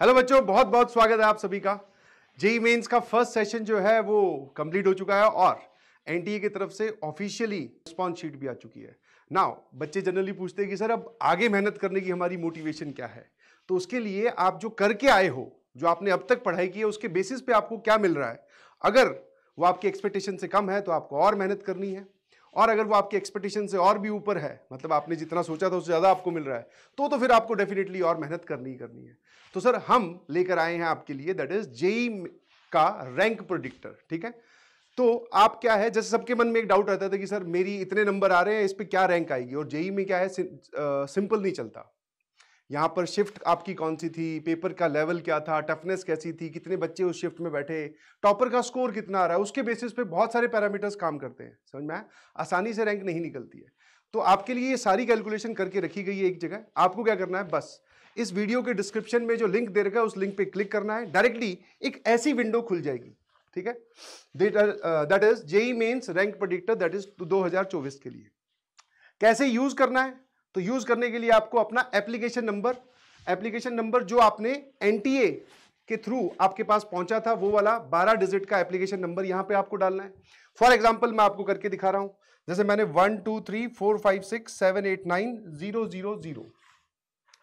Hello बच्चों, बहुत बहुत स्वागत है आप सभी का। जेई मेंस का फर्स्ट सेशन जो है वो कंप्लीट हो चुका है और एनटीए की तरफ से ऑफिशियली रिस्पॉन्स शीट भी आ चुकी है। नाउ बच्चे जनरली पूछते हैं कि सर अब आगे मेहनत करने की हमारी मोटिवेशन क्या है। तो उसके लिए आप जो करके आए हो, जो आपने अब तक पढ़ाई की है, उसके बेसिस पे आपको क्या मिल रहा है। अगर वो आपकी एक्सपेक्टेशन से कम है तो आपको और मेहनत करनी है, और अगर वो आपके एक्सपेक्टेशन से और भी ऊपर है, मतलब आपने जितना सोचा था उससे ज़्यादा आपको मिल रहा है, तो फिर आपको डेफिनेटली और मेहनत करनी ही करनी है। तो सर हम लेकर आए हैं आपके लिए, दैट इज जेई का रैंक प्रेडिक्टर। ठीक है, तो आप क्या है, जैसे सबके मन में एक डाउट रहता था कि सर मेरी इतने नंबर आ रहे हैं, इस पे क्या रैंक आएगी। और जेई में क्या है, सिंपल नहीं चलता। यहाँ पर शिफ्ट आपकी कौन सी थी, पेपर का लेवल क्या था, टफनेस कैसी थी, कितने बच्चे उस शिफ्ट में बैठे, टॉपर का स्कोर कितना आ रहा है, उसके बेसिस पे बहुत सारे पैरामीटर्स काम करते हैं। समझ में आया? आसानी से रैंक नहीं निकलती है। तो आपके लिए ये सारी कैलकुलेशन करके रखी गई है एक जगह। आपको क्या करना है, बस इस वीडियो के डिस्क्रिप्शन में जो लिंक दे रखा है उस लिंक पे क्लिक करना है, डायरेक्टली एक ऐसी विंडो खुल जाएगी। ठीक है, that is JEE mains rank predictor, that is 2024 के लिए। कैसे यूज करना है, तो यूज करने के लिए आपको अपना एप्लीकेशन नंबर जो आपने एनटीए के थ्रू आपके पास पहुंचा था, वो वाला 12 डिजिट का एप्लीकेशन नंबर यहां पे आपको डालना है। फॉर एग्जांपल मैं आपको करके दिखा रहा हूं, जैसे मैंने 1 2 3 4 5 6 7 8 9 0 0 0।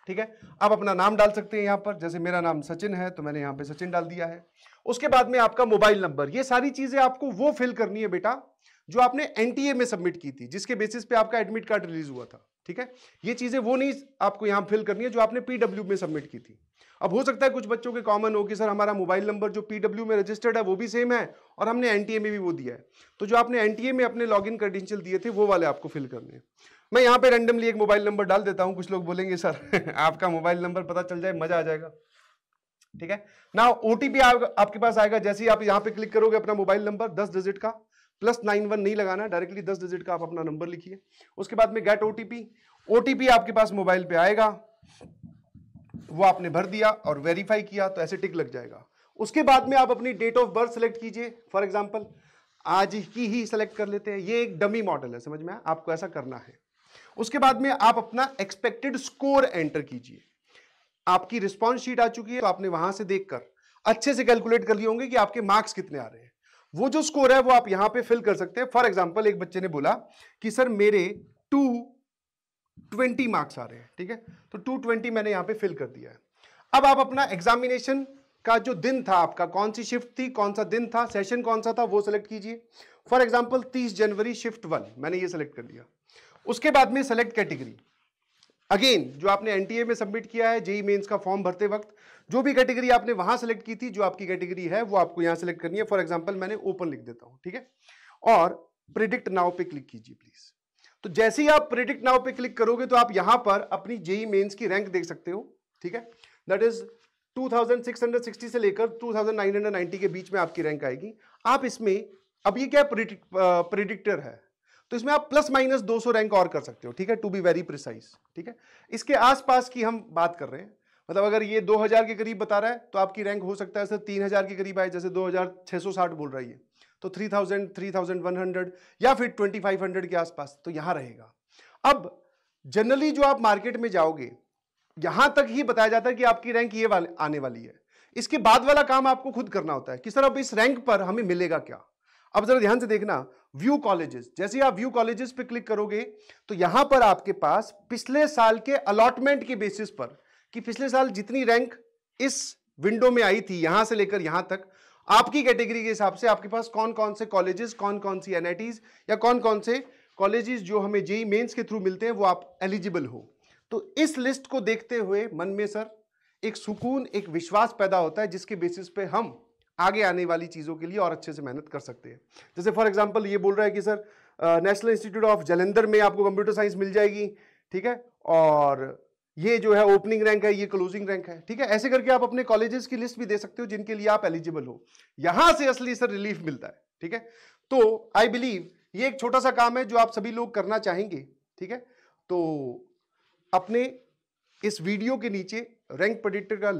ठीक है, आप अपना नाम डाल सकते हैं यहां पर, जैसे मेरा नाम सचिन है तो मैंने यहां पे सचिन डाल दिया है। उसके बाद में आपका मोबाइल नंबर, ये सारी चीजें आपको वो फिल करनी है बेटा जो आपने एनटीए में सबमिट की थी, जिसके बेसिस पे आपका एडमिट कार्ड रिलीज हुआ था। ठीक है, ये चीजें वो नहीं आपको यहां फिल करनी है जो आपने पीडब्ल्यू में सबमिट की थी। अब हो सकता है कुछ बच्चों के कॉमन हो कि सर हमारा मोबाइल नंबर जो पीडब्ल्यू में रजिस्टर्ड है वो भी सेम है और हमने एनटीए में भी वो दिया है, तो जो आपने एनटीए में अपने लॉगिन क्रेडेंशियल दिए थे वो वाले आपको फिल करने हैं। मैं यहां पे रैंडमली एक मोबाइल नंबर डाल देता हूं। कुछ लोग बोलेंगे सर आपका मोबाइल नंबर पता चल जाए, मजा आ जाएगा। ठीक है ना, ओटीपी आपके पास आएगा, जैसे ही आप यहां पे क्लिक करोगे अपना मोबाइल नंबर 10 डिजिट का, +91 नहीं लगाना, डायरेक्टली 10 डिजिट का आप अपना नंबर लिखिए। उसके बाद में गेट ओटीपी, ओटीपी आपके पास मोबाइल पे आएगा, वो आपने भर दिया और वेरीफाई किया तो ऐसे टिक लग जाएगा। उसके बाद में आप अपनी डेट ऑफ बर्थ सेलेक्ट कीजिए। फॉर एग्जांपल आज की ही सेलेक्ट कर लेते हैं, ये एक डमी मॉडल है, समझ में आया? आपको ऐसा करना है। उसके बाद में आप अपना एक्सपेक्टेड स्कोर एंटर कीजिए। आपकी रिस्पॉन्स शीट आ चुकी है तो आपने वहां से देखकर अच्छे से कैलकुलेट कर लिए होंगे कि आपके मार्क्स कितने आ रहे हैं। वो जो स्कोर है वो आप यहां पे फिल कर सकते हैं। फॉर एग्जांपल एक बच्चे ने बोला कि सर मेरे 220 मार्क्स आ रहे हैं। ठीक है, तो 220 मैंने यहां पे फिल कर दिया है। अब आप अपना एग्जामिनेशन का जो दिन था, आपका कौन सी शिफ्ट थी, कौन सा दिन था, सेशन कौन सा था, वो सेलेक्ट कीजिए। फॉर एग्जांपल 30 जनवरी शिफ्ट 1 मैंने ये सेलेक्ट कर दिया। उसके बाद में सेलेक्ट कैटेगरी, अगेन जो आपने एनटीए में सबमिट किया है जेई मेंस का फॉर्म भरते वक्त, जो भी कैटेगरी आपने वहां सेलेक्ट की थी, जो आपकी कैटेगरी है वो आपको यहां सेलेक्ट करनी है। फॉर एग्जांपल मैंने ओपन लिख देता हूं। ठीक है, और प्रिडिक्ट नाउ पे क्लिक कीजिए प्लीज। तो जैसे ही आप प्रिडिक्ट नाउ पे क्लिक करोगे तो आप यहां पर अपनी जेई मेंस की रैंक देख सकते हो। ठीक है, दैट इज 2660 से लेकर 2990 के बीच में आपकी रैंक आएगी। आप इसमें, अब ये क्या प्रिडिक्टर है, तो इसमें आप +- 200 रैंक और कर सकते हो। ठीक है, टू बी वेरी प्रिसाइज। ठीक है, इसके आसपास की हम बात कर रहे हैं, मतलब अगर ये 2000 के करीब बता रहा है तो आपकी रैंक हो सकता है सर 3000 के करीब आए, जैसे 2660 बोल रही है तो 3000 3100 या फिर 2500 के आसपास तो यहां रहेगा। अब जनरली जो आप मार्केट में जाओगे यहां तक ही बताया जाता है कि आपकी रैंक ये आने वाली है। इसके बाद वाला काम आपको खुद करना होता है कि सर अब इस रैंक पर हमें मिलेगा क्या। अब जरा ध्यान से देखना, व्यू कॉलेजेस, जैसे आप व्यू कॉलेजेस पे क्लिक करोगे तो यहां पर आपके पास पिछले साल के अलॉटमेंट के बेसिस पर, कि पिछले साल जितनी रैंक इस विंडो में आई थी यहां से लेकर यहां तक, आपकी कैटेगरी के हिसाब से आपके पास कौन कौन से कॉलेजेस, कौन कौन सी एनआईटीज या कौन कौन से कॉलेजेस जो हमें जेई मेंस के थ्रू मिलते हैं वो आप एलिजिबल हो। तो इस लिस्ट को देखते हुए मन में सर एक सुकून, एक विश्वास पैदा होता है, जिसके बेसिस पे हम आगे आने वाली चीजों के लिए और अच्छे से मेहनत कर सकते हैं। जैसे फॉर एग्जांपल ये बोल रहा है कि sir national institute of Jalandhar में आपको कंप्यूटर साइंस मिल जाएगी। ठीक है, और ये जो है ओपनिंग रैंक है, ये क्लोजिंग रैंक है। ठीक है, ऐसे करके आप अपने कॉलेजेस की लिस्ट भी दे सकते हो जिनके लिए आप एलिजिबल हो। यहां से असली सर रिलीफ मिलता है। ठीक है, तो आई बिलीव ये एक छोटा सा काम है जो आप सभी लोग करना चाहेंगे। ठीक है, तो अपने इस वीडियो के नीचे रैंक प्रेडिक्टर का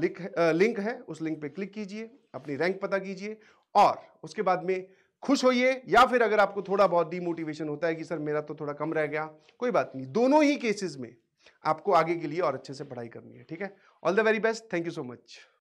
लिंक है, उस लिंक पे क्लिक कीजिए, अपनी रैंक पता कीजिए और उसके बाद में खुश होइए। या फिर अगर आपको थोड़ा बहुत डीमोटिवेशन होता है कि सर मेरा तो थोड़ा कम रह गया, कोई बात नहीं, दोनों ही केसेस में आपको आगे के लिए और अच्छे से पढ़ाई करनी है। ठीक है, all the very best, thank you so much.